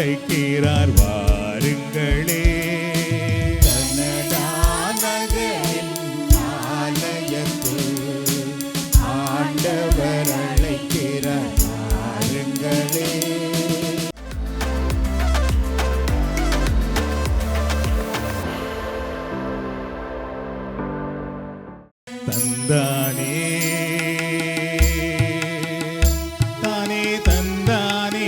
அழைக்கிறார் வாருங்களே. கனடா நகரின் ஆலயத்தில் ஆண்டவர் அழைக்கிறார் வாருங்களே. தந்தானே தானே தந்தானே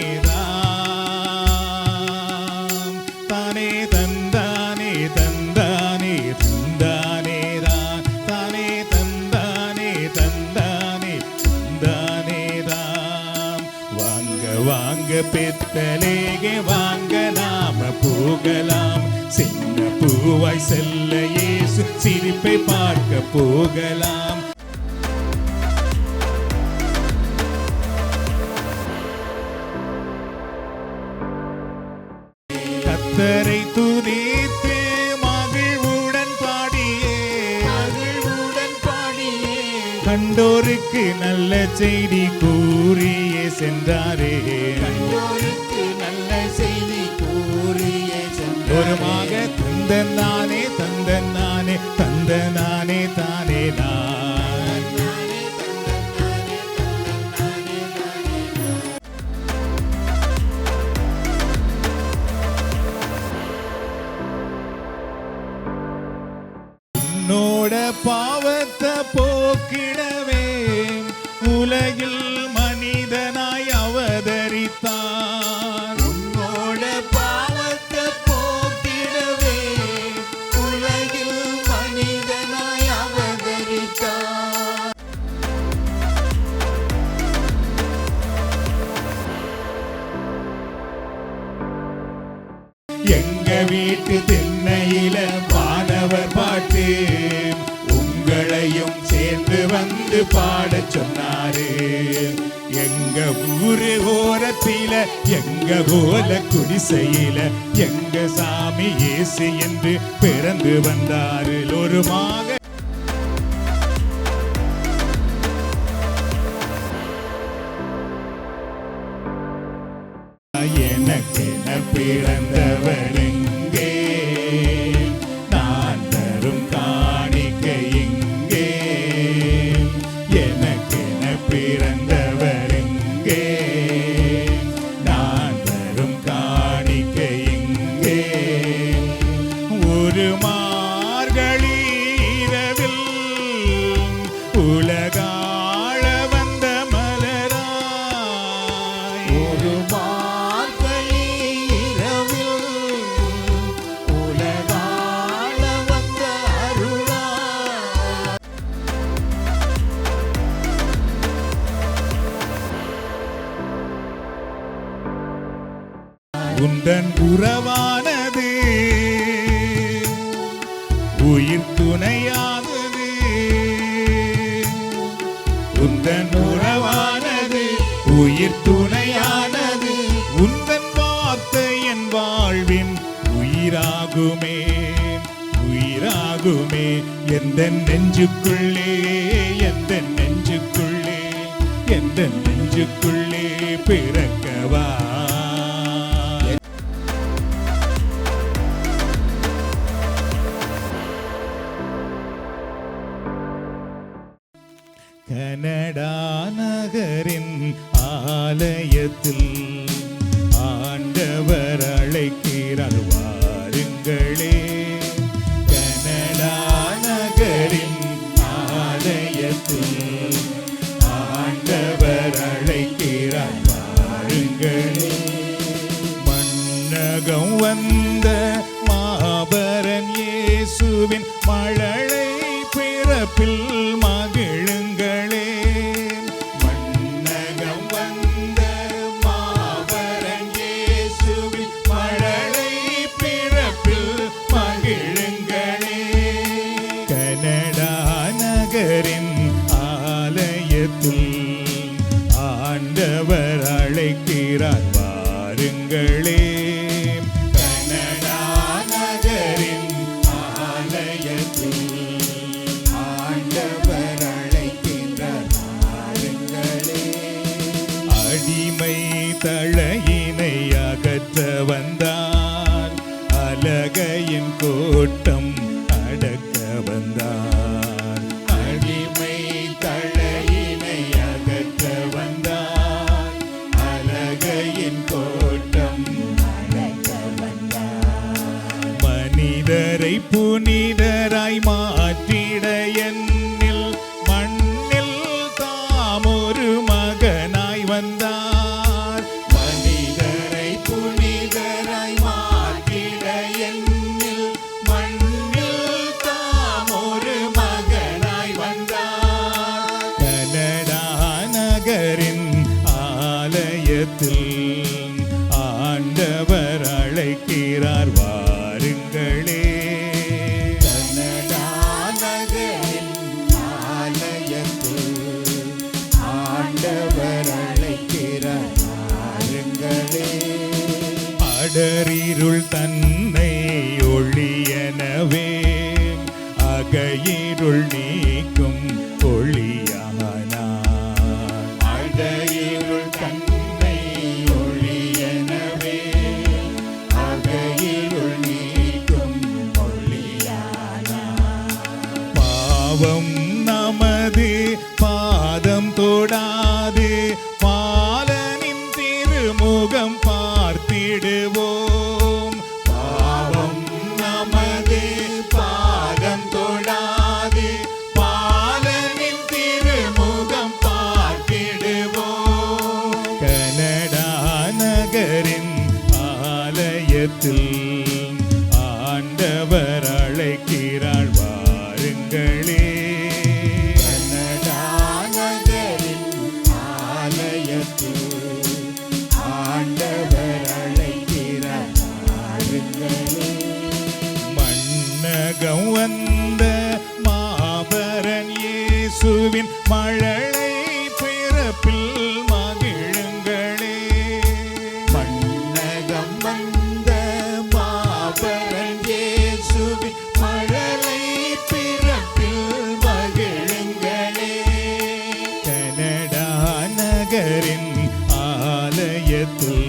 தானே தந்தானே தந்தானே தந்தானே தானே தந்தானே தந்தானே தந்தானே தாம். வாங்க வாங்க பெத்தலேகே வாங்க நாம போகலாம். சின்ன பூவாய் செல்ல இயேசு சிரிப்பை பார்க்க போகலாம். கர்த்தரை துதித்து மகிழ்வுடன் பாடியே கண்டோருக்கு நல்ல செய்தி கூறியே சென்றாரே. ஒருமாக தந்தனானே தந்தனானே தந்தனானே தானே நான். உன்னோட பாவத்தை போக்கிடவே உலகில் மனிதனாய் அவதரித்தார். உன்னோட பாவத்தை போக்கிடவே உலகில் மனிதனாய் அவதரித்தார். எங்க வீட்டு திண்ணையில வானவர் பாட்டு உங்களையும் சேர்ந்து வந்து பாடச் சொன்னாரு. எங்க ஊரு ஓரத்தில எங்க கோல குடிசையில எங்க சாமி இயேசு என்று பிறந்து வந்தாரு. ஒரு மாக எனக்கென பிறந்தவர் எங்கே, நான் தரும் காணிக்கை எங்கே. எனக்கென பிறந்தவர் எங்கே, நான் தரும் காணிக்கை எங்கே. ஒரு மார்கழி இரவில் உலகாள வந்த மலராய். ஒரு மார்கழி இரவில் உலகாள வந்த அருளாய். உந்தன் உறவானது உயிர் துணையானது. உந்தன் உறவானது உயிர் துணையானது. உந்தன் வார்த்தை என் வாழ்வின் உயிராகுமே உயிராகுமே. எந்த நெஞ்சுக்குள்ளே எந்த நெஞ்சுக்குள்ளே எந்த நெஞ்சுக்குள்ளே பிறக்கவா. கனடா நகரின் ஆலயத்தில் ஆண்டவர் அழைக்கிறார் வாருங்களே. கனடா நகரின் ஆலயத்தில் ஆண்டவர் அழைக்கிறார் வாருங்களே. மன்னகம் வந்த மாபரன் இயேசுவின் மழலை பிறப்பில் மகிழுங்களே. மன்னகம் வந்த மாபரன் இயேசுவின் மழலை பிறப்பில் மகிழுங்களே. கனடா நகரின் ஆலயத்தில் ஆண்டவர் அழைக்கிறார் வாருங்களே. கனடா நகரின் ஆலயத்தில் ஆண்டவர் வந்தார், அலகையின் கோட்டம் அடக்க வந்தார், அடிமை தலையினை அகற்ற வந்தார், அலகையின் கோட்டம் அடக்க வந்தார். மனிதரை புனிதராய் மாற்றிட என்னில் மண்ணில் தாம் ஒரு மகனாய் வந்தார், மனிதரை புனிதராய் மாற்றிட என்னில் மண்ணில் தாம் ஒரு மகனாய் வந்தார். கனடா நகரின் ஆலயத்தில் ஆண்டவர் அழைக்கிறார், வாருங்களே. கனடா நகரின் ஆலயத்தில் ஆண்டவர் அழைக்கிறார், வாருங்களே. அடரிருள் தன்னை ஒளியனவே அகையிருள் நீக்கும் ஒளியானார், அடரிருள் தன்னை ஒளியனவே அகையிருள் நீக்கும் ஒளியானார். பாவம் நமது பாதம் தொடாது, பாலனின் திருமுகம் பார்த்திடுவோம். பாவம் நமது பாதம் தொடாது, பாலனின் திருமுகம் பார்த்திடுவோம். கனடா நகரின் ஆலயத்தில் ஆண்டவர் அழைக்கிறார், வாருங்களே. கனடா நகரின் ஆலயத்தில் ஆண்டவர் அழைக்கிறார், வாருங்களே. மன்னகம் வந்த மாபரன் இயேசுவின் மழலை பிறப்பில் மகிழுங்களே. மன்னகம் வந்த மாபரன் இயேசுவின் மழலை பிறப்பில் மகிழுங்களே. கனடா நகரின் ஆலயத்தில்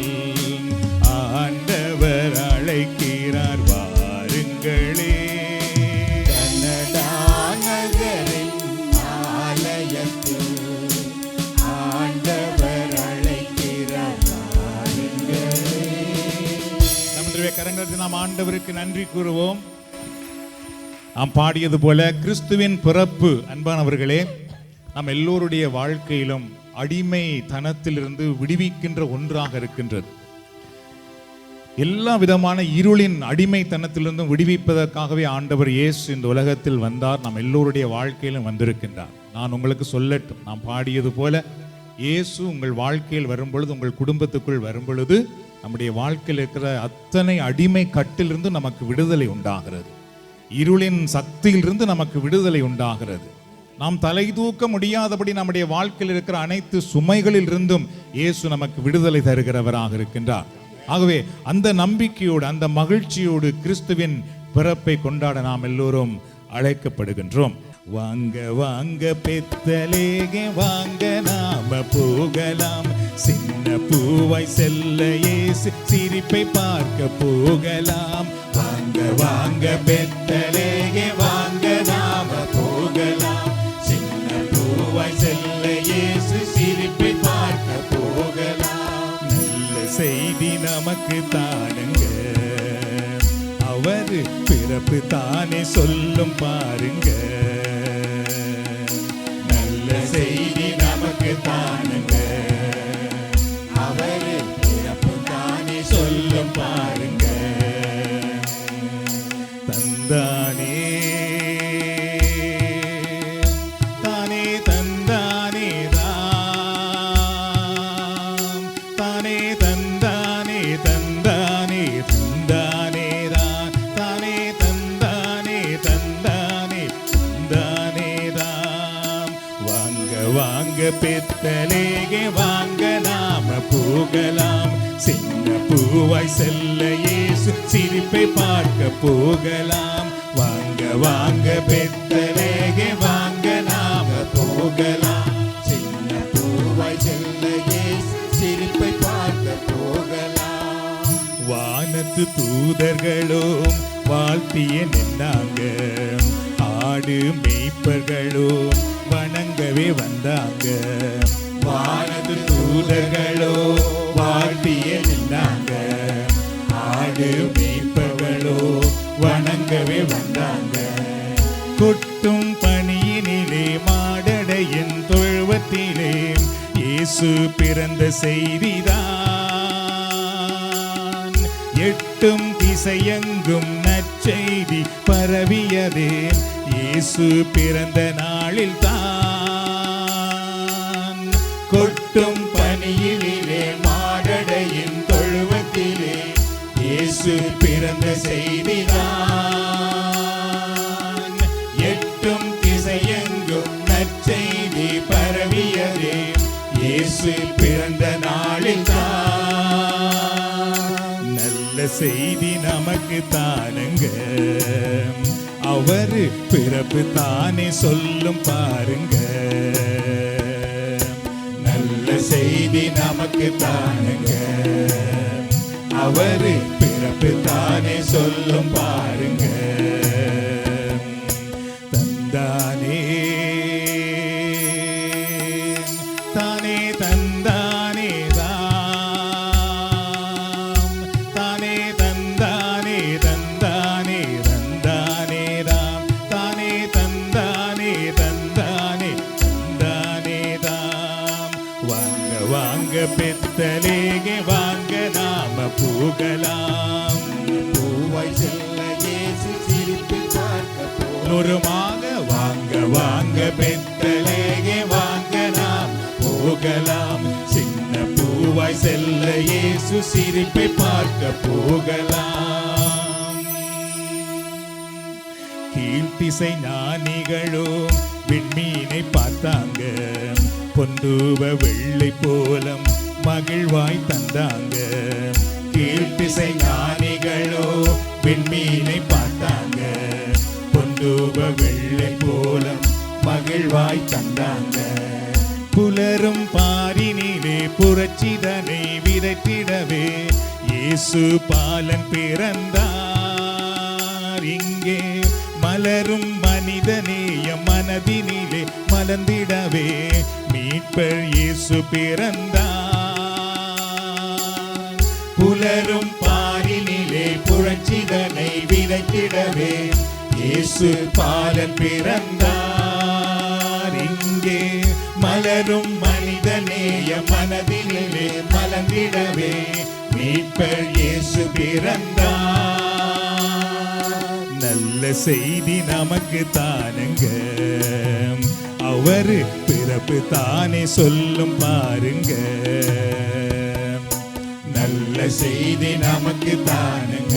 ஆண்டவர் அழைக்கிறார், வாருங்களே. கனடா நகரின் ஆலயத்தில் ஆண்டவர் அழைக்கிறார், வாருங்களே. நம்முடைய கரங்களுக்கு நாம் ஆண்டவருக்கு நன்றி கூறுவோம். நாம் பாடியது போல கிறிஸ்துவின் பிறப்பு, அன்பானவர்களே, நம் எல்லோருடைய வாழ்க்கையிலும் அடிமை தனத்திலிருந்து விடுவிக்கின்ற ஒன்றாக இருக்கின்றது. எல்லா விதமான இருளின் அடிமைத்தனத்திலிருந்தும் விடுவிப்பதற்காகவே ஆண்டவர் இயேசு இந்த உலகத்தில் வந்தார், நம் எல்லோருடைய வாழ்க்கையிலும் வந்திருக்கின்றார். நான் உங்களுக்கு சொல்லட்டும், நாம் பாடியது போல இயேசு உங்கள் வாழ்க்கையில் வரும்பொழுது, உங்கள் குடும்பத்துக்குள் வரும்பொழுது, நம்முடைய வாழ்க்கையில் இருக்கிற அத்தனை அடிமை கட்டிலிருந்து நமக்கு விடுதலை உண்டாகிறது, இருளின் சக்தியிலிருந்து நமக்கு விடுதலை உண்டாகிறது. நாம் தலை தூக்க முடியாதபடி நம்முடைய வாழ்க்கையில் இருக்கிற அனைத்து சுமைகளில் இருந்தும் இயேசு நமக்கு விடுதலை தருகிறவராக இருக்கின்றார். ஆகவே அந்த நம்பிக்கையோடு, அந்த மகிழ்ச்சியோடு கிறிஸ்துவின் பிறப்பை கொண்டாட நாம் எல்லோரும் அழைக்கப்படுகின்றோம். வாங்க வாங்க பெத்தலேகே வாங்க நாம போகலாம், சின்ன பூவாய் செல்ல இயேசு சிரிப்பை பார்க்க போகலாம். வாங்க வாங்க பெத்தலேகே வாங்க நாம போகலாம், சின்ன பூவாய் செல்ல இயேசு சிரிப்பை பார்க்க போகலாம். நல்ல செய்தி நமக்கு தானுங்க, அவர் பிறப்பு தானே சொல்லும் பாருங்க. நல்ல செய்தி நமக்கு தானுங்க, அவர் பிறப்பு தானே சொல்லும் பாருங்க. தந்தானே தானே தந்தானே தாம், தானே தந்தானே தந்தானே தந்தானே தான், தானே தந்தானே தந்தானே தந்தானே தாம். வாங்க வாங்க பெத்தலேகே வாங்க நாம போகலாம், சின்ன பூவாய் செல்ல இயேசு சிரிப்பை பார்க்க போகலாம். வாங்க வாங்க பெத்தலேகே வாங்க நாம போகலாம், சின்ன பூவாய் செல்ல இயேசு சிரிப்பை பார்க்க போகலாம். வானத்து தூதர்களும் வாழ்த்திய நின்னாங்க, ஆடு மேய்ப்பர்களும் வணங்கவே வந்தாங்க. வானத்து தூதர்களும் வாழ்த்திய நின்னாங்க, ஆடு மேய்ப்பர்களும் வணங்கவே வந்தாங்க. கொட்டும் பனியினிலே மாடடையின் தொழுவத்திலே இயேசு பிறந்த செய்திதான் எட்டும் திசையெங்கும் நற்செய்தி பரவியதே, இயேசு பிறந்த நாளில் தான். கொட்டும் பனியிலே மாடடையின் தொழுவத்திலே இயேசு பிறந்த செய்திதான் எட்டும் திசையெங்கும் நற்செய்தி பரவியதே, இயேசு பிறந்த நாளில் தான். நல்ல செய்தி நமக்கு தானுங்க, அவர் பிறப்பு தானே சொல்லும் பாருங்க. நல்ல செய்தி நமக்கு தானுங்க, அவர் பிறப்பு தானே சொல்லும் பாருங்க. தந்தானே தானே தந்தானே தாம், தானே தந்தானே தந்தானே தந்தானே தாம், தானே தந்தானே தந்தானே தந்தானே தாம். வாங்க வாங்க பெத்தலேகே வாங்க நாம போகலாம், பூவாய் செல்ல இயேசு சிரிப்பு பார்க்க நுருமாக. வாங்க வாங்க பெத்தலேகே வாங்க நாம் போகலாம், சின்ன பூவாய் செல்ல இயேசு சிரிப்பை பார்க்க போகலாம். கீழ்த்திசை ஞானிகளும் விண்மீனை பார்த்தாங்க, பொன்றுவ வெள்ளை போலம் மகிழ்வாய் தந்தாங்க. கீழ்த்திசை ஞானிகளோ விண்மீனை பார்த்தாங்க, பொன்றுவ வெள்ளை போலம் மகிழ்வாய் தந்தாங்க. புலரும் பாரினிலே புரட்சிதனை விரட்டிடவே இயேசு பாலன் பிறந்தார். இங்கே மலரும் மனிதநேய மனதினிலே மலர்ந்திடவே மீட்பர் இயேசு பிறந்தார். புலரும் பாரினிலே புரட்சிதனை விரட்டிடவே இயேசு பாலன் பிறந்தார். இங்கே மலரும் மனிதநேய மனதிலே மலர்ந்திடவே மீட்பர் இயேசு பிறந்தார். நல்ல செய்தி நமக்கு தானுங்க, அவர் பிறப்பு தானே சொல்லும் பாருங்க. நல்ல செய்தி நமக்கு தானுங்க,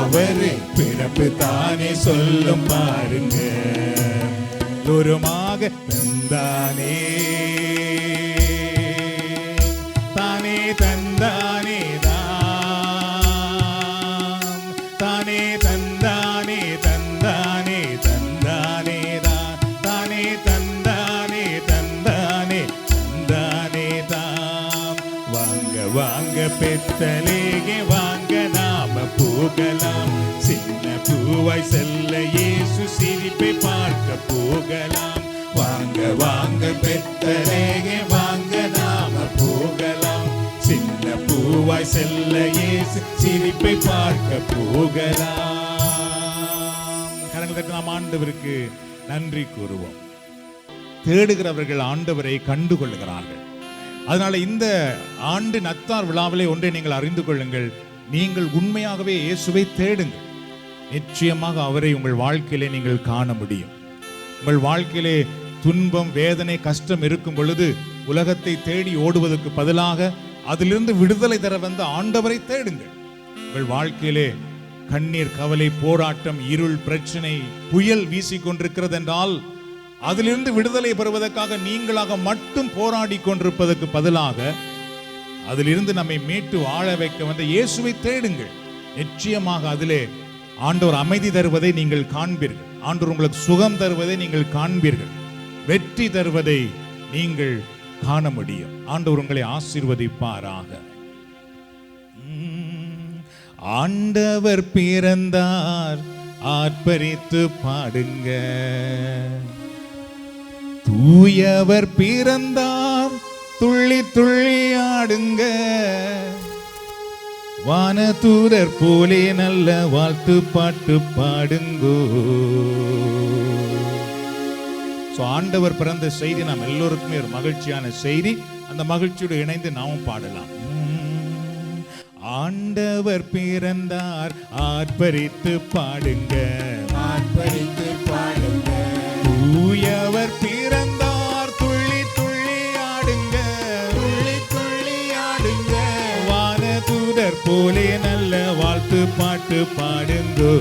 அவர் பிறப்பு தானே சொல்லும் பாருங்க. தூரமாக தந்தானே தானே தந்தானே தாம், தானே தந்தானே தந்தானே தந்தானே தாம், தானே தந்தானே தந்தானே தந்தானே தாம். வாங்க வாங்க பெத்தலேகே வாங்க நாம போகலாம், சின்ன பூவாய் செல்ல இயேசு சிரிப்பை பார்க்க போகலாம். வாங்க வாங்க பெத்தலேகே வாங்க நாம போகலாம், சின்ன பூவாய் செல்ல இயேசு சிரிப்பை பார்க்க போகலாம். கரங்களை தட்டி நாம் ஆண்டவருக்கு நன்றி கூறுவோம். தேடுகிறவர்கள் ஆண்டவரை கண்டுகொள்கிறார்கள். அதனால இந்த ஆண்டு நத்தார் விழாவிலே ஒன்றை நீங்கள் அறிந்து கொள்ளுங்கள், நீங்கள் உண்மையாகவே இயேசுவை தேடுங்கள், நிச்சயமாக அவரை உங்கள் வாழ்க்கையிலே நீங்கள் காண முடியும். உங்கள் வாழ்க்கையிலே துன்பம் வேதனை கஷ்டம் இருக்கும் பொழுது உலகத்தை தேடி ஓடுவதற்கு பதிலாக அதிலிருந்து விடுதலை தர வந்த ஆண்டவரை தேடுங்கள். உங்கள் வாழ்க்கையிலே கண்ணீர் கவலை போராட்டம் இருள் பிரச்சனை புயல் வீசிக்கொண்டிருக்கிறது என்றால் அதிலிருந்து விடுதலை பெறுவதற்காக நீங்களாக மட்டும் போராடி கொண்டிருப்பதற்கு பதிலாக அதிலிருந்து நம்மை மீட்டு வாழ வைக்க வந்த இயேசுவை தேடுங்கள். நிச்சயமாக அதிலே ஆண்டவர் அமைதி தருவதை நீங்கள் காண்பீர்கள், ஆண்டவர் உங்களுக்கு சுகம் தருவதை நீங்கள் காண்பீர்கள், வெற்றி தருவதை நீங்கள் காண முடியும். ஆண்டவர் உங்களை ஆசீர்வதிப்பாராக. ஆண்டவர் பிறந்தார், ஆர்ப்பரித்து பாடுங்க. தூயவர் பிறந்தார், துள்ளி துள்ளி ஆடுங்க. வானதூதர் போலே நல்ல வாழ்த்து பாட்டு பாடுங்கோ. ஆண்டவர் பிறந்த செய்தி நாம் எல்லோருக்குமே ஒரு மகிழ்ச்சியான செய்தி. அந்த மகிழ்ச்சியோடு இணைந்து நாமும் பாடலாம். ஆண்டவர் பிறந்தார், ஆர்ப்பரித்து பாடுங்க, ஆர்ப்பரித்து பாடுங்க. தூயவர் பிறந்தார், துள்ளி துள்ளி ஆடுங்க, துள்ளி துள்ளி ஆடுங்க. வானதூதர் போலே நல்ல வாழ்த்து பாட்டு பாடுங்கோ.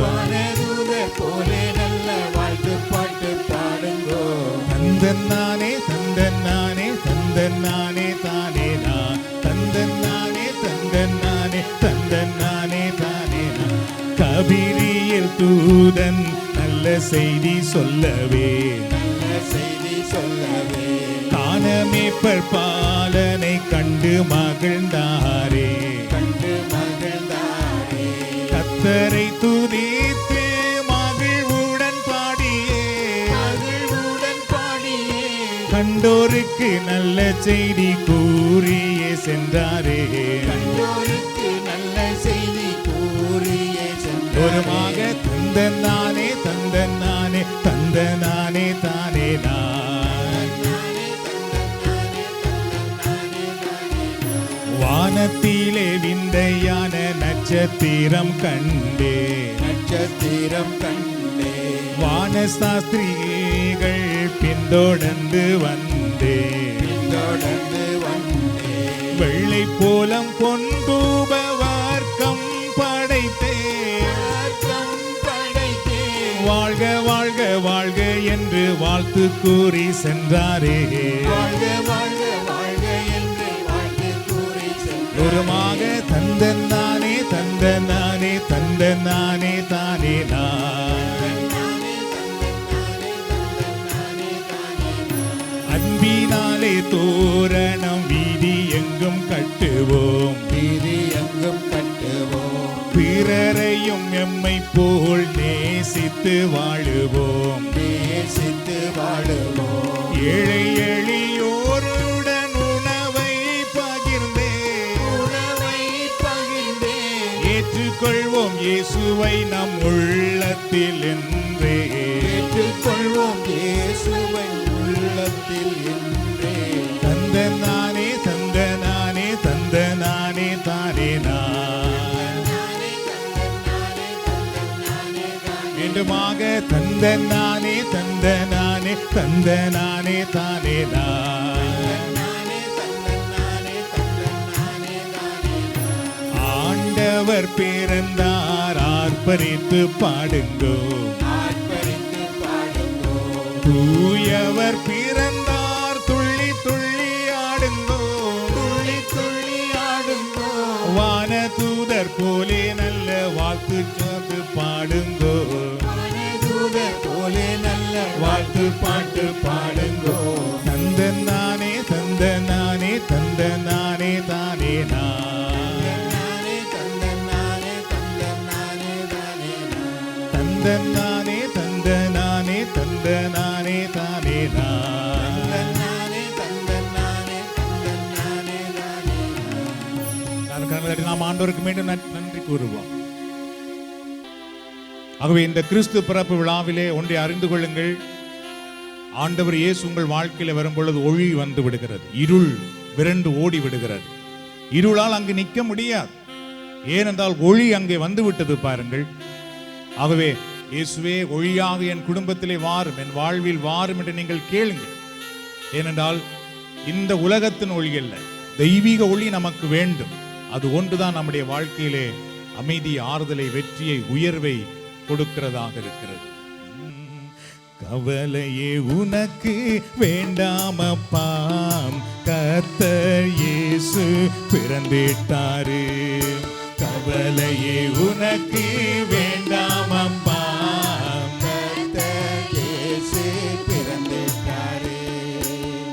வானதூதர் போலே நல்ல வாழ்த்து பாட்டு பாடுங்கோ. தந்தன்னானே தந்தன்னானே தந்தன்னானே தானே நான், தந்தன்னானே தந்தன்னானே தந்தன்னானே தானே நான். கபிரியேல் தூதன் நல்ல செய்தி சொல்லவே, நல்ல செய்தி சொல்லவே, கானமேப்பர் பாலனை கண்டு மகிழ்ந்தாரே, கண்டு மகிழ்ந்தாரே. கர்த்தரை துதித்து மகிழ்வுடன் பாடியே, மகிழ்வுடன் பாடியே, கண்டோருக்கு நல்ல செய்தி கூறியே சென்றாரே. கண்டோருக்கு நல்ல செய்தி கூறியே சென்றாரே. ஒருமாக தந்தன்னானே தந்தன்னானே தந்தனானே தானே நான். வானத்திலே விந்தையான நட்சத்திரம் கண்டே, நட்சத்திரம் கண்டே, வானசாஸ்திரிகள் பின்தொடர்ந்து வந்தே, தொடர்ந்து வந்தே, வெள்ளை போலம் பொன்தூப வர்க்கம் படைத்தே, வர்க்கம் படைத்தே, வாழ்க வாழ்க வாழ்க என்று வாழ்த்து கூறி சென்றாரே. வாழ்க வாழ்க வாழ்க என்று வாழ்த்து கூறி சென்றாரே. ஒருமாக தந்தன்னானே தந்தனானே தந்தனானே தானே நான். அன்பினாலே தோரணம் வீதி எங்கும் கட்டுவோம், வீதி எங்கும் கட்டுவோம், பிறரையும் எம்மை போல் நேசித்து வாழுவோம். நேசித்து வாழுவோம். ஏழை எளியோருடன் உணவை பகிர்ந்தே, உணவை பகிர்ந்தே, ஏற்றுக்கொள்வோம் இயேசுவை நம் உள்ளத்தில் என்றே. ஏற்றுக்கொள்வோம் இயேசுவை உள்ளத்தில் என்றே. தந்தனானே தந்தனானே தந்தனானே தானே நான். மீண்டுமாக தந்தனானே தந்தனானே தந்தனானே தானே நான். ஆண்டவர் பிறந்தார், ஆர்ப்பரித்து பாடுங்கோ, ஆர்ப்பரித்து பாடுங்கோ. தூயவர் பிறந்தார், துள்ளி துள்ளி ஆடுங்கோ, துள்ளி துள்ளி ஆடுங்கோ. வானதூதர் போலே நல்ல வாழ்த்து சாத்து பாடுங்கோ, வானதூதர் போலே நல்ல வாழ்த்து பாட்டு பாடுங்கோ. தந்தனானே தந்தனானே தந்தனானே தானே நான். தந்தனானே தந்தனானே தானே நான். தந்தனானே தந்தனானே தந்தனானே தானே நான். தந்தனானே தந்தனானே தந்தனானே தானே நான். கரங்களை தட்டி நாம் ஆண்டவருக்கு மீண்டும் நன்றி கூறுவோம். ஆகவே இந்த கிறிஸ்து பிறப்பு விழாவிலே ஒன்றை அறிந்து கொள்ளுங்கள். ஆண்டவர் இயேசு உங்கள் வாழ்க்கையில வரும் பொழுது ஒளி வந்து விடுகிறது, இருள் விரண்டு ஓடி விடுகிறது. இருளால் அங்கு நிற்க முடியாது, ஏனென்றால் ஒளி அங்கே வந்து விட்டது பாருங்கள். ஆகவே இயேசுவே ஒளியாக என் குடும்பத்திலே வாரும், என் வாழ்வில் வாரும் என்று நீங்கள் கேளுங்கள். ஏனென்றால் இந்த உலகத்தின் ஒளி அல்ல, தெய்வீக ஒளி நமக்கு வேண்டும். அது ஒன்றுதான் நம்முடைய வாழ்க்கையிலே அமைதி, ஆறுதலை, வெற்றியை, உயர்வை கொடுக்கிறதாக இருக்கிறது. கவலையே உனக்கு வேண்டாமப்பாம், கர்த்தர் இயேசு பிறந்திட்டாரு. கவலையே உனக்கு வேண்டாமப்பாம், கர்த்தர் இயேசு பிறந்திட்டாரே.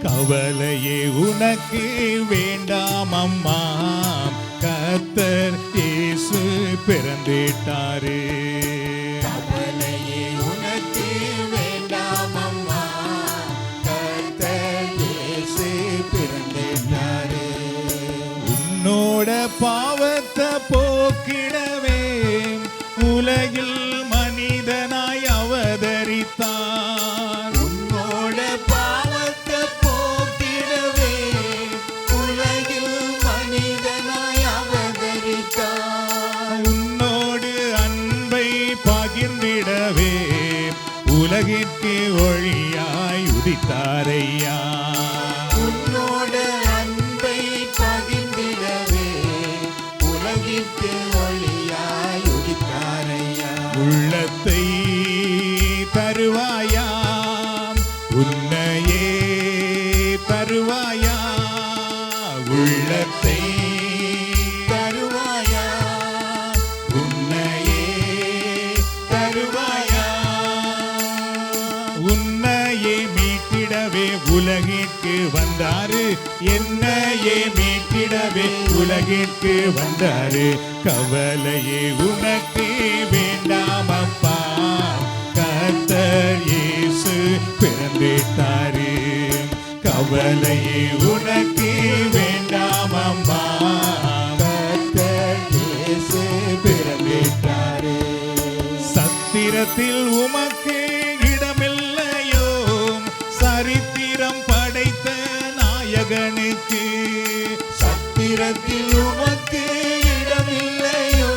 கவலையே உனக்கு வேண்டாமம்மா, கர்த்தர் இயேசு பிறந்திட்டாரு. கவலையே உனக்கு வேண்டாம் அம்மா, கர்த்தர் இயேசு பிறந்திட்டாரு. உன்னோட பாவத்தை போக்கிடவே உலகில் மனிதனாய் அவதரித்தார். உன்னோட பாவத்தை போக்கிடவே உலகில் மனிதனாய் அவதரித்தார். உன்னோடு அன்பை பகிர்ந்திடவே உலகிற்கு ஒளியாய் உதித்தாரையா. உன்னோட அன்பை பகிர்ந்திடவே உலகிற்கு ஒளியாய் உதித்தாரையா. உள்ளத்தை தருவாயாம், உன்னையே தருவாயா. உள்ளத்தை தருவாயா, உன்னையே தருவாயா. உன்னையே மீட்டிடவே உலகிற்கு வந்தாரு, என்னையே மீட்டிடவே உலகிற்கு வந்தாரு. கவலையே உனக்கு வேண்டாம் அப்பா, கர்த்தர் இயேசு பிறந்திட்டாரு. கவலையே உனக்கு வேண்டாம் அம்மா, கர்த்தர் இயேசு பிறந்திட்டாரு. சத்திரத்தில் உமக்கு இடமில்லையோ, சரித்திரம் படைத்த நாயகனுக்கு. சத்திரத்தில் உமக்கு இடமில்லையோ,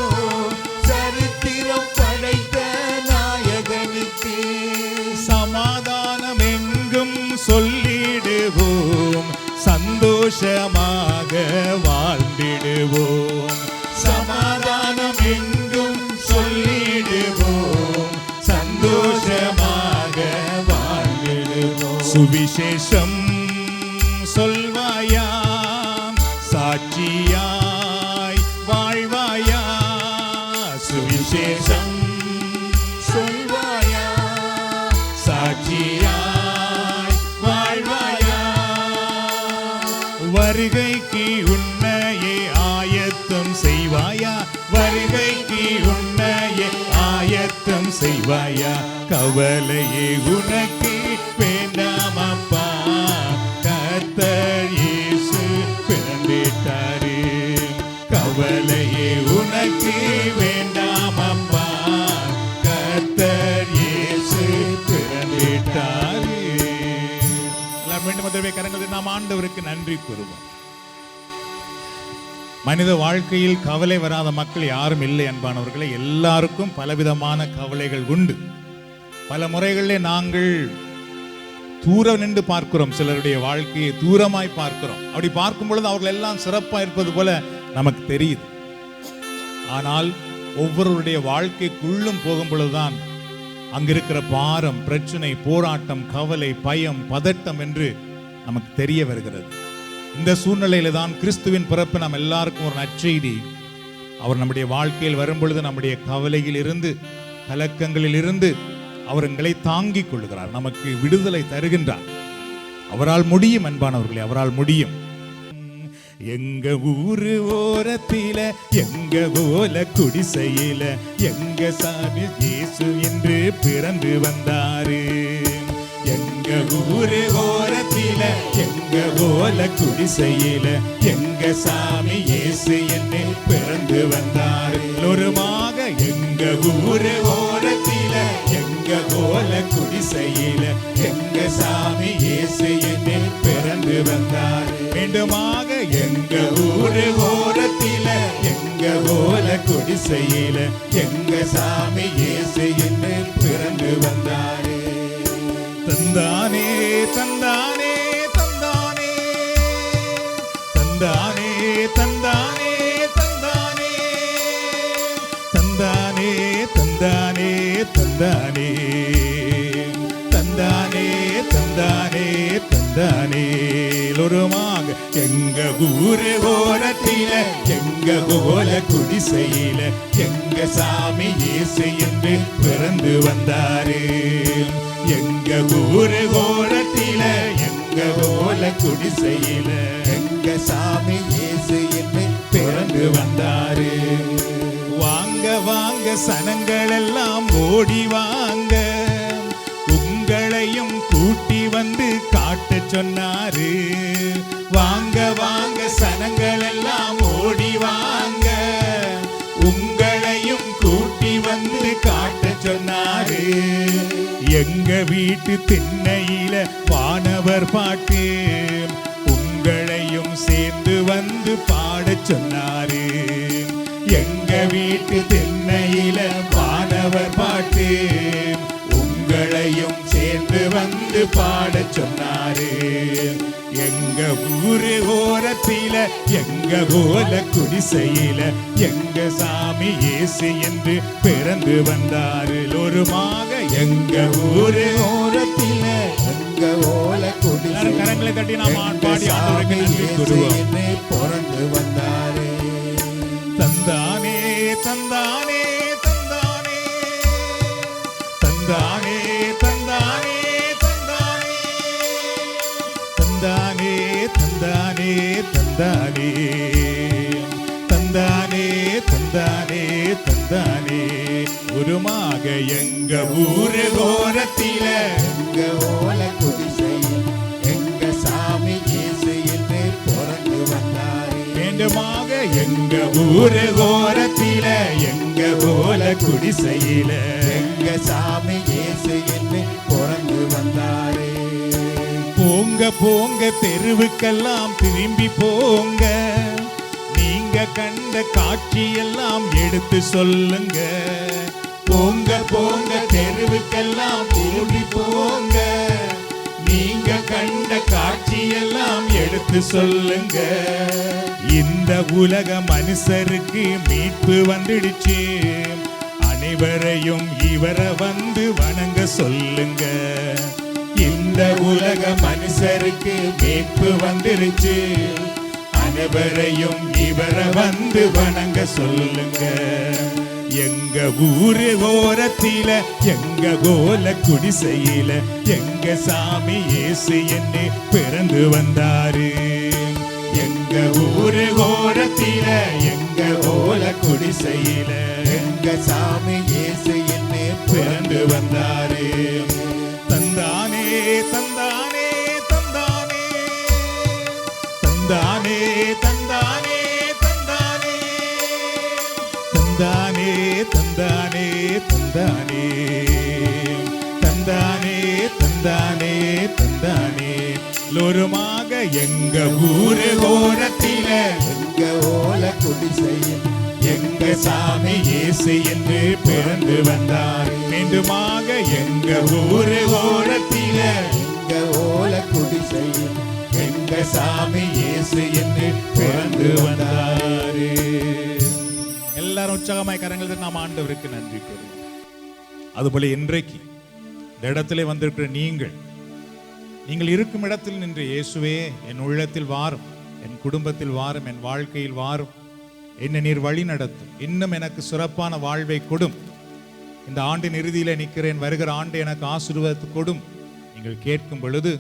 சரித்திரம் படைத்த நாயகனுக்கு. சமாதானம் எங்கும் சொல்லிடுவோம், சந்தோஷமாக வாழ்ந்திடுவோம். சமாதானம் எங்கும் சொல்லிடுவோம், சந்தோஷமாக வாழ்ந்திடுவோம். சுவிசேஷம் சொல்வாயா, சாட்சியாய் வாழ்வாயா. சுவிசேஷம் சொல்வாயா, சாட்சியாய் வாழ்வாயா. வருகைக்கு உன்னையே ஆயத்தம் செய்வாயா, வருகைக்கு உன்னையே ஆயத்தம் செய்வாயா. கவலையே உனக்கு வேண்டாம் அப்பா, கர்த்தர் இயேசு பிறந்திட்டாரு. கவலையே உனக்கு வேண்டாம் அப்பா, கர்த்தர் இயேசு பிறந்திட்டாரு. எல்லாரும் மீண்டும் முதல்வே கரங்களை நாம் ஆண்டவருக்கு நன்றி கூறுவோம். மனித வாழ்க்கையில் கவலை வராத மக்கள் யாரும் இல்லை அன்பானவர்களே. எல்லாருக்கும் பலவிதமான கவலைகள் உண்டு. பல முறைகளிலே நாங்கள் தூரம் நின்று பார்க்கிறோம், சிலருடைய வாழ்க்கையை தூரமாய் பார்க்கிறோம். அப்படி பார்க்கும் பொழுது அவர்கள் எல்லாம் சிறப்பாக இருப்பது போல நமக்கு தெரியுது. ஆனால் ஒவ்வொருவருடைய வாழ்க்கைக்குள்ளும் போகும் பொழுதுதான் அங்கிருக்கிற பாரம், பிரச்சனை, போராட்டம், கவலை, பயம், பதட்டம் என்று நமக்கு தெரிய வருகிறது. இந்த சூழ்நிலையில தான் கிறிஸ்துவின் பிறப்பு நாம் எல்லாருக்கும் ஒரு நற்செய்தி. அவர் நம்முடைய வாழ்க்கையில் வரும்பொழுது நம்முடைய கவலையில் இருந்து, கலக்கங்களில் இருந்து அவர் எங்களை தாங்கிக் கொள்கிறார், நமக்கு விடுதலை தருகின்றார். அவரால் முடியும் அன்பானவர்களே, அவரால் முடியும். எங்க ஊரு ஓரத்தில எங்க ஓல குடிசையில எங்க சாமி இயேசு என்று பிறந்து வந்தாரு. எங்க ஊரு ஓரத்தில எங்க ஓல குடிசையில எங்க சாமி இயேசு என்று பிறந்து வந்தாரு. ஒருமாக எங்க ஊரு ஓரத்தில எங்க ஓல குடிசையில எங்க சாமி இயேசு என்று பிறந்து வந்தார். மீண்டுமாக எங்க ஊரு ஓரத்தில எங்க ஓல குடிசையில எங்க சாமி இயேசு என்று பிறந்து வந்தாரு. தந்தானே தந்தானே தந்தானே தந்தானே தந்தானே தந்தானே தந்தானே தந்தானே தந்தானே தந்தானே தந்தானே தந்தானே. ஒருமாக எங்க ஊரு ஓரத்தில எங்க ஓல குடிசையில எங்க சாமி இயேசு என்று பிறந்து வந்தாரு. எங்க ஊரு ஓரத்தில எங்க ஓல குடிசையில எங்க சாமி இயேசு என்று பிறந்து வந்தாரு. வாங்க வாங்க வாங்க சனங்கள் எல்லாம் ஓடி வாங்க, உங்களையும் கூட்டி வந்து காட்ட சொன்னாரு. வாங்க வாங்க சனங்கள் எல்லாம் ஓடி வாங்க, உங்களையும் கூட்டி வந்து காட்ட சொன்னாரு. எங்க வீட்டு திண்ணையில வானவர் பாட்டு, உங்களையும் சேர்ந்து வந்து பாட சொன்னாரு. எங்க வீட்டு திண்ணையில வானவர் பாட்டு, உங்களையும் சேர்ந்து வந்து பாட சொன்னாரு. எங்க ஊரு ஓரத்தில எங்க ஓல குடிசையில எங்க சாமி இயேசு என்று பிறந்து வந்தாரு. ஒருமாக எங்க ஊரு ஓரத்தில எங்க ஓல குடிசை கரங்களை தட்டி நாம் பாடி ஆண்டவருக்கு நன்றி கூறுவோம். பிறந்து வந்தாரே. தந்தானே தந்தானே தந்தானே தந்தானே தந்தானே தந்தானே தந்தானே தந்தானே தந்தானே தந்தானே தந்தானே. ஒருமாக எங்க ஊரு ஓரத்தில எங்க ஓல குடிசையில் எங்க சாமி இயேசு என்று பிறந்து வந்தாரே. வேண்டுமாக எங்க ஊரு ஓரத்தில எங்க ஓல குடிசையில எங்க சாமி இயேசு என்று பிறந்து வந்தாரே. போங்க போங்க தெருவுக்கெல்லாம் திரும்பி போங்க, நீங்க கண்ட காட்சியெல்லாம் எடுத்து சொல்லுங்க. போங்க போங்க தெருவுக்கெல்லாம் திரும்பி போங்க, நீங்க கண்ட காட்சியெல்லாம் எடுத்து சொல்லுங்க. இந்த உலக மனுஷருக்கு மீட்பு வந்துடுச்சு, அனைவரையும் இவரை வந்து வணங்க சொல்லுங்க. இந்த உலக மனுஷருக்கு மீட்பு வந்துருச்சு, அனைவரையும் இவரை வந்து வணங்க சொல்லுங்க. எங்க ஊரு ஓரத்தில எங்க கோல குடிசையில எங்க சாமி இயேசு என்று பிறந்து வந்தாரு. எங்க ஊரு ஓரத்தில எங்க கோல குடிசையில எங்க சாமி இயேசு என்று பிறந்து வந்தாரு. தந்தானே தந்தானே தந்தானே தந்தானே தந்தானே தந்தானே தந்தானே தந்தானே தந்தானே தந்தானே தந்தானே. லோருமாக எங்க ஊரு ஓரத்தில எங்க ஓல குடிசையில் எங்க சாமி இயேசு என்று பிறந்து வந்தார். மீண்டுமாக எங்க ஊரு ஓரத்தில எங்க ஓல குடிசையில் எங்க சாமி இயேசு என்று பிறந்து வந்தாரு. எல்லாரும் உற்சாகமாய் கரங்கள் நாம் ஆண்டவருக்கு நன்றி கூறுவோம். அதுபோல இன்றைக்கு இந்த இடத்திலே வந்திருக்கிற நீங்கள் இருக்கும் இடத்தில் நின்று இயேசுவே என் உள்ளத்தில் வாரும், என் குடும்பத்தில் வாரும், என் வாழ்க்கையில் வாரும், என்னை நீர் வழி நடத்தும், இன்னும் எனக்கு சிறப்பான வாழ்வை கொடும், இந்த ஆண்டின் இறுதியில நிற்கிறேன், வருகிற ஆண்டு எனக்கு ஆசீர்வாதத்தை கொடும். நீங்கள் கேட்கும் பொழுது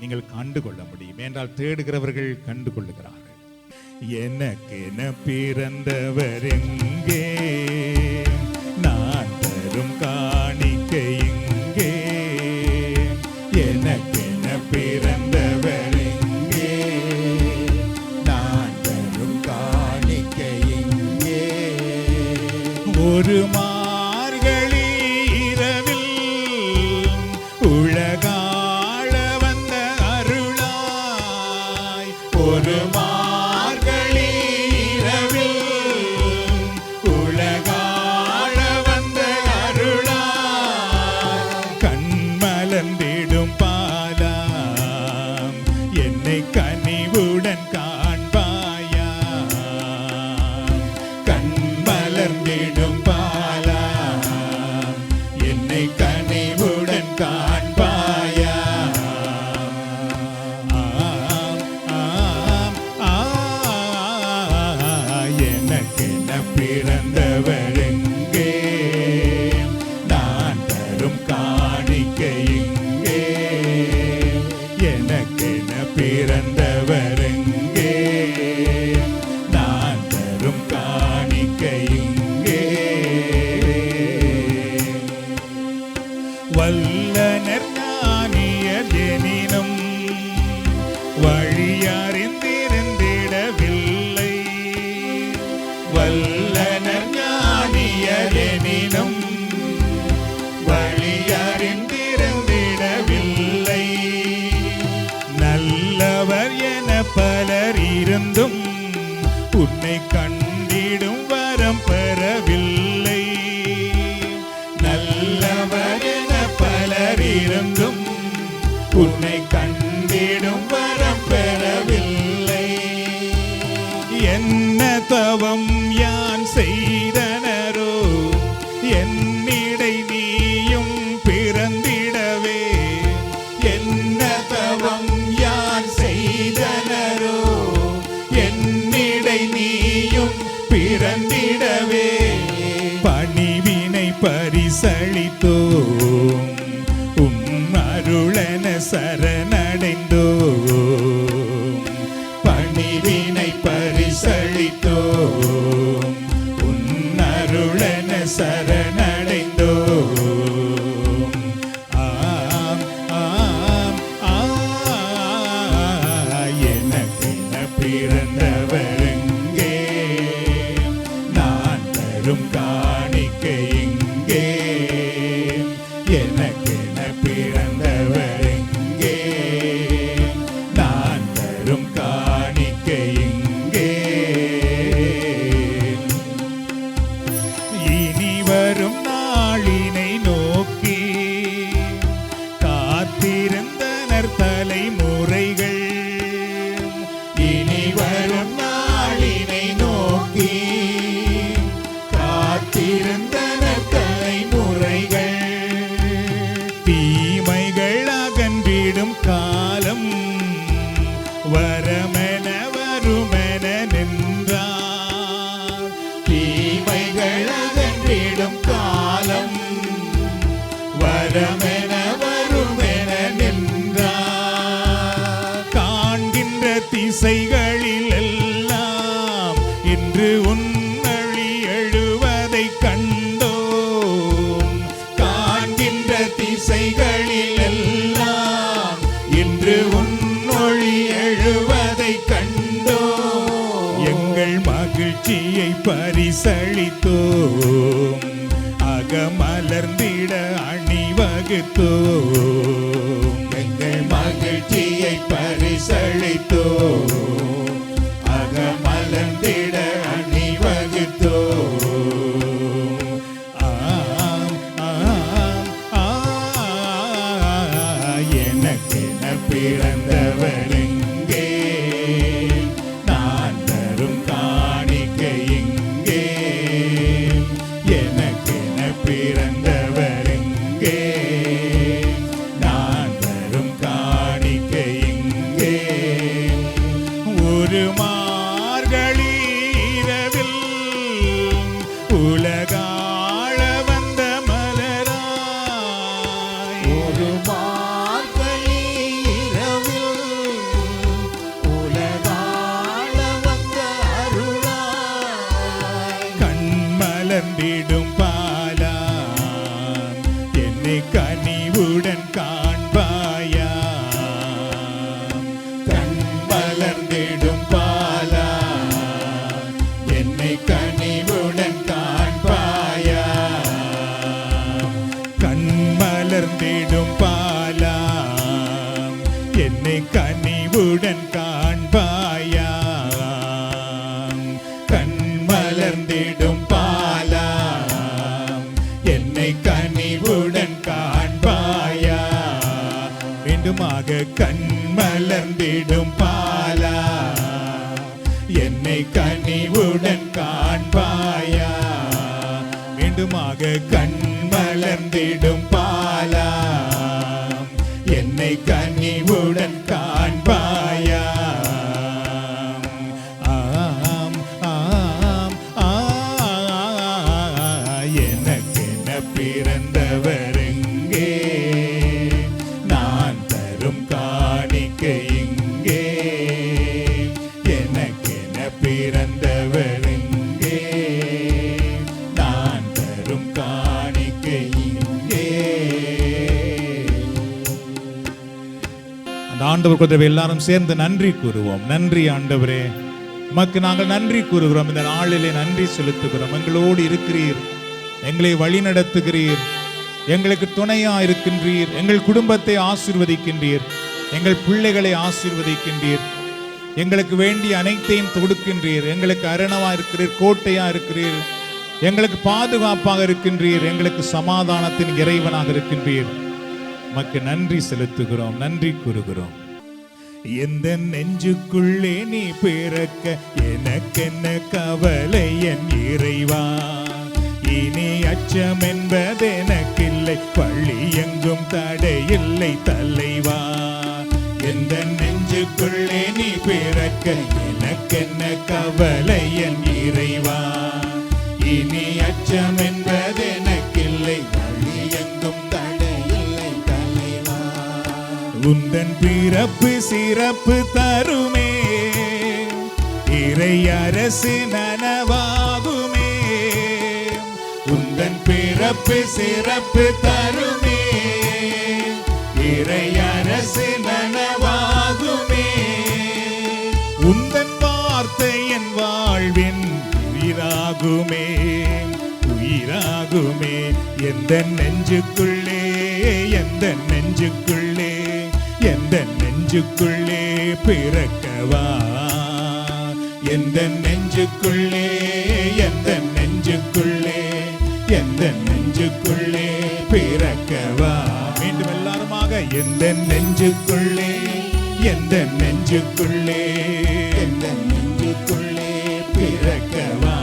நீங்கள் கண்டு கொள்ள முடியும். என்றால் தேடுகிறவர்கள் கண்டு கொள்ளுகிறார்கள். எனக்கென பிறந்தவர் எங்கே, நான் தரும் காணிக்கை எங்கே, எனக்கென பிறந்தவர் எங்கே, நான் தரும் காணிக்கை இங்கே. ஒரு மார்கழி இரவில் உலகாள வந்த அருளாய், ஒரு மார்கழி இரவில் உலகாள வந்த அருளாய், கண்மலர்ந்திடும் பாலாம் என்னை கனிவுடன் காண்பாயா, கண்மலர்ந்திடும் பாலாம் என்னை கனிவுடன் காண்பாயா. எனக்கென பிறந்தவர் எங்கே, நான் தரும் காணிக்கை எங்கே, எனக்கென பிறந்தவர் எங்கே, நான் தரும் காணிக்கை எங்கே, எனினும் வழி அறிந்திருந்திடவில்லை. நல்லவர் என பலர் இருந்தும் உன்னை கண்டிடும் வரம் பெறவில்லை. நல்லவர் என பலர் இருந்தும் உன்னை கண்டிடும் வரம் பெறவில்லை. என்ன தவம் யான் செய்தனரோ என்னிடை நீயும் பிறந்திடவே. என்ன தவம் யான் செய்தனரோ என்னிடை நீயும் பிறந்திடவே. பணிவினை பரிசளித்தோம் உம் அருளென சரணடைந்தோம். பணிவினை பரிசளித்தோம் உன் அருளென சரணடைந்தோம். ஆம் ஆம் எனக்கென பிறந்தவரெங்கே, நான் தரும் காணிக்கை எங்கே. எனக்கென பிறந்தவரெங்கே, நான் தரும் காணிக்கை எங்கே. இனி வரும் நாளினை நோக்கி காத்திருந்தனர் தலைமுறைகள். இனி வரும் நாளினை நோக்கி காத்திருந்தனர் தலைமுறைகள். தீமைகள் அகன்றிடும் காலம் வரமென வருமென நின்றார். தீமைகள் அகன்றிடும் காலம் வரமென வருமென நின்றார். காண்கின்ற திசைகளில் எல்லாம் இன்று உன் வழி எழுவதை கண்டோம். காண்கின்ற திசைகளில் எல்லாம் இன்று உன் ஒளி எழுவதை கண்டோம். எங்கள் மகிழ்ச்சியை பரிசளித்தோம், அகமலர்ந்திட அணிவகுத்தோம். எங்கள் மகிழ்ச்சியை பரிசளித்தோம், அகமலர்ந்திட அணிவகுத்தோம். ஆம் ஆம் எனக்கென பிறந்தவரெங்கே, நான் தரும் காணிக்கை எங்கே. எனக்கென பிறந்தவரெங்கே, நான் தரும் காணிக்கை எங்கே. ஒரு மார்கழி இரவில் உலகாள வந்த மலராய். ஒரு மார்கழி இரவில் உலகாள வந்த அருளாய். கண்மலர்ந்திடும் பாலாம் என்னை கனிவுடன் காண்பாயா. கண்மலர்ந்திடும் பாலா என்னை கனிவுடன் காண்பாயா. கண்மலர்ந்திடும் பாலா என்னை கனிவுடன் காண்பாயா. கண்மலர்ந்திடும் பாலா என்னை கனிவுடன் காண்பாயா. மீண்டுமாக கண்மலர்ந்திடும் பாலா என்னை கனிவுடன் காண்பாயா. மீண்டுமாக கண்மலர்ந்திடும் பாலா என்னை கனிவுடன் காண்பாயா. ஆம் ஆம் எனக்கென பிறந்தவரெங்கே, நான் தரும் காணிக்கை எங்கே. எனக்கென பிறந்தவரெங்கே, நான் தரும் காணிக்கை எங்கே. அந்த ஆண்டவர் உதவி எல்லாரும் சேர்ந்து நன்றி கூறுவோம். நன்றி ஆண்டவரே, உமக்கு நாங்கள் நன்றி கூறுகிறோம். இந்த நாளிலே நன்றி செலுத்துகிறோம். எங்களோடு இருக்கிறீர், எங்களை வழிநடத்துகிறீர், எங்களுக்கு துணையா இருக்கின்றீர், எங்கள் குடும்பத்தை ஆசீர்வதிக்கின்றீர், எங்கள் பிள்ளைகளை ஆசீர்வதிக்கின்றீர், எங்களுக்கு வேண்டிய அனைத்தையும் கொடுக்கின்றீர், எங்களுக்கு அரணவா இருக்கிறீர், கோட்டையா இருக்கிறீர், எங்களுக்கு பாதுகாப்பாக இருக்கின்றீர், எங்களுக்கு சமாதானத்தின் இறைவனாக இருக்கின்றீர். உமக்கு நன்றி செலுத்துகிறோம், நன்றி கூறுகிறோம். எந்த நெஞ்சுக்குள்ளே நீ பிறக்க எனக்கென்ன கவலை என் இறைவா, இனி அச்சம் என்பது எனக்கில்லை, பள்ளி எங்கும் தடையில்லை தலைவா. எந்த நெஞ்சுக்குள்ளே நீ பிறக்க எனக்கென்ன கவலை என் இறைவா, இனி அச்சம் என்பது எனக்கில்லை, பள்ளி எங்கும் தடையில்லை தலைவா. உந்தன் பிறப்பு சிறப்பு தருமே, இறை அரசு நனவாகுமே. உந்தன் பிறப்பு சிறப்பு தருமே, இறை அரசு நனவாகுமே. உந்தன் வார்த்தை என் வாழ்வின் உயிராகுமே, உயிராகுமே. எந்த நெஞ்சுக்குள்ளே, எந்த நெஞ்சுக்குள்ளே, எந்த நெஞ்சுக்குள்ளே பிறக்கவா, எந்த நெஞ்சுக்குள்ளே, எந்த நெஞ்சுக்குள்ளே, எந்த நெஞ்சுக்குள்ளே பிறக்கவா. மீண்டும் எல்லாருமாக எந்த நெஞ்சுக்குள்ளே, எந்த நெஞ்சுக்குள்ளே, எந்த நெஞ்சுக்குள்ளே பிறக்கவா.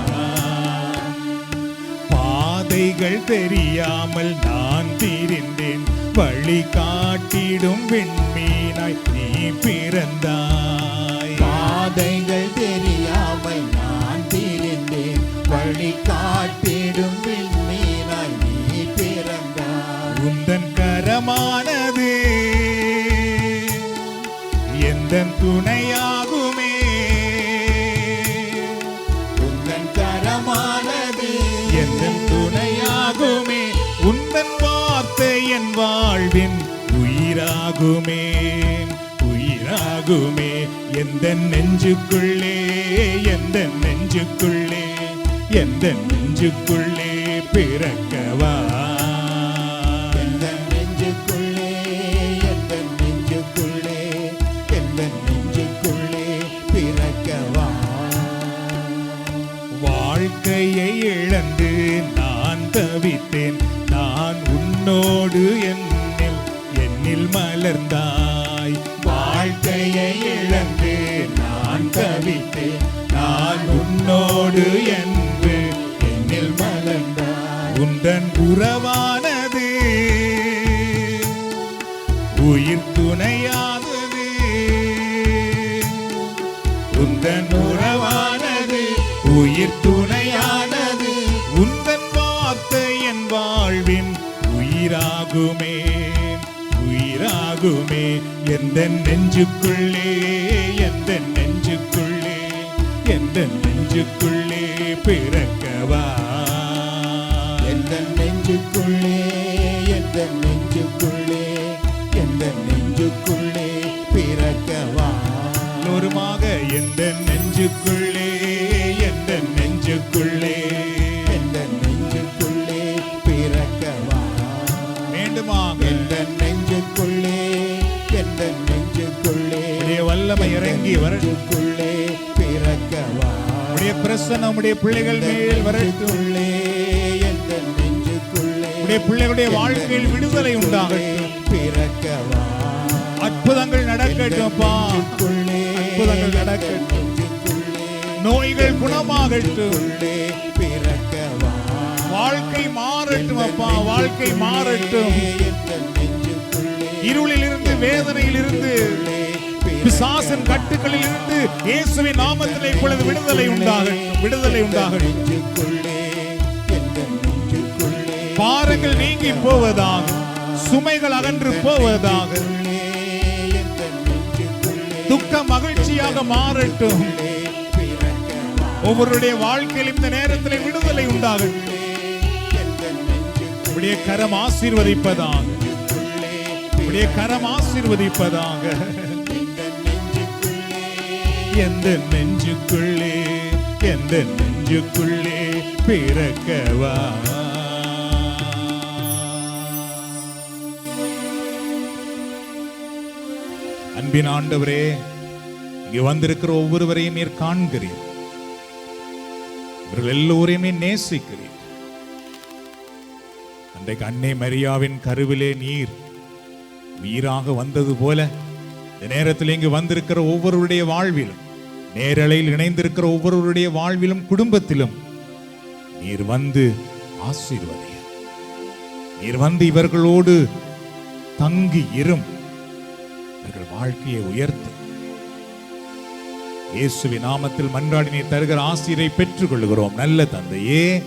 பாதைகள் தெரியாமல் நான் திரிந்தேன், வழி காட்டிடும் விண்மீனாய் நீ பிறந்தாய். பாதைகள் தெரியாமல் நான் திரிந்தேன், வழி காட்டிடும் விண்மீனாய் நீ பிறந்தாய். உந்தன் கரமானது எந்தன் துணையாகுமே, உந்தன் கரமானது எந்தன் துணையாகுமே. உந்தன் வார்த்தை என் வாழ்வின் உயிராகுமே, உயிராகுமே. எந்த நெஞ்சுக்குள்ளே, எந்த நெஞ்சுக்குள்ளே, எந்த நெஞ்சுக்குள்ளே பிறக்கவா. எந்த நெஞ்சுக்குள்ளே, எந்த நெஞ்சுக்குள்ளே, எந்த நெஞ்சுக்குள்ளே பிறக்கவா. வாழ்க்கையை இழந்து நான் தவித்தேன், நான் உன்னோடு என்னில் என்னில் மலர்ந்தாய். வாழ்க்கையை இழந்து நான் தவித்தேன், நான் உன்னோடு என்று என்னில் மலர்ந்தாய். உந்தன் உறவானது உயிர் துணையானது, உந்தன் உறவானது உயிர் துணையானது. உந்தன் வார்த்தை என் வாழ்வின் உயிராகுமே, உயிராகுமே. எந்த நெஞ்சுக்குள்ளே, எந்த நெஞ்சுக்குள்ளே, எந்த நெஞ்சுக்குள்ளே பிறக்கவா. எந்த நெஞ்சுக்குள்ளே, எந்த நெஞ்சுக்குள்ளே, எந்த நெஞ்சுக்குள்ளே பிறக்கவா. எல்லோருமாக எந்த நெஞ்சுக்குள்ளே, எந்த நெஞ்சுக்குள்ளே, எந்த நெஞ்சுக்குள்ளே பிறக்கவா. வேண்டுமாக எந்த நெஞ்சுக்குள்ளே, எந்த நெஞ்சுக்குள்ளே, உடைய வல்லமை இறங்கி வரட்டும், நெஞ்சுக்குள்ளே பிறக்கவா. உடைய பிரசன்னம் உடைய பிள்ளைகள் மேல் வரட்டும், நெஞ்சுக்குள்ளே, எந்த நெஞ்சுக்குள்ளே, உடைய பிள்ளைகளுடைய வாழ்க்கையில் விடுதலை உண்டாகட்டும், பிறக்கவா. அற்புதங்கள் நடக்கட்டும் அப்பா, நெஞ்சுக்குள்ளே, அற்புதங்கள் நடக்கட்டும், நெஞ்சுக்குள்ளே, நோய்கள் குணமாகட்டும், நெஞ்சுக்குள்ளே பிறக்கவா. வாழ்க்கை மாறட்டும் அப்பா, வாழ்க்கை மாறட்டும். எந்த நெஞ்சுக்குள்ளே, இருளில் இருந்து, வேதனையில் இருந்து, பிசாசின் கட்டுகளில் இருந்து இயேசுவின் நாமத்திலே இப்பொழுது விடுதலை உண்டாகட்டும், விடுதலை உண்டாகட்டும். நெஞ்சுக்குள்ளே, எந்த நெஞ்சுக்குள்ளே, பாரங்கள் நீங்கி போவதாக, சுமைகள் அகன்று போவதாக, எந்த நெஞ்சுக்குள்ளே துக்க மகிழ்ச்சியாக மாறட்டும். பிறக்கவா. ஒவ்வொருடைய வாழ்க்கையில் இந்த நேரத்தில் விடுதலை உண்டாகட்டும். எந்த நெஞ்சுக்குள்ளே, உடைய கரம் ஆசீர்வதிப்பதாக, உடைய கரம் ஆசீர்வதிப்பதாக. எந்த நெஞ்சுக்குள்ளே, எந்த நெஞ்சுக்குள்ளே பிறக்கவா. அன்பின் ஆண்டவரே, இங்கு வந்திருக்கிற ஒவ்வொருவரையும் நீர் காண்கிறீர். இவர்கள் எல்லோரையுமே நேசிக்கிறீர். அன்றைக்கு அன்னை மரியாவின் கருவிலே நீர் உயிராக வந்தது போல இந்த நேரத்தில் இங்கு வந்திருக்கிற ஒவ்வொருவருடைய வாழ்விலும், நேரலையில் இணைந்திருக்கிற ஒவ்வொருவருடைய வாழ்விலும், குடும்பத்திலும் நீர் வந்து ஆசீர்வதியும். நீர் வந்து இவர்களோடு தங்கி இரும். இவர்கள் வாழ்க்கையை உயர்த்தும். இயேசுவின் நாமத்தில் மன்றாடி நீர் தருகிற ஆசீரை பெற்றுக் கொள்கிறோம் நல்ல தந்தையே.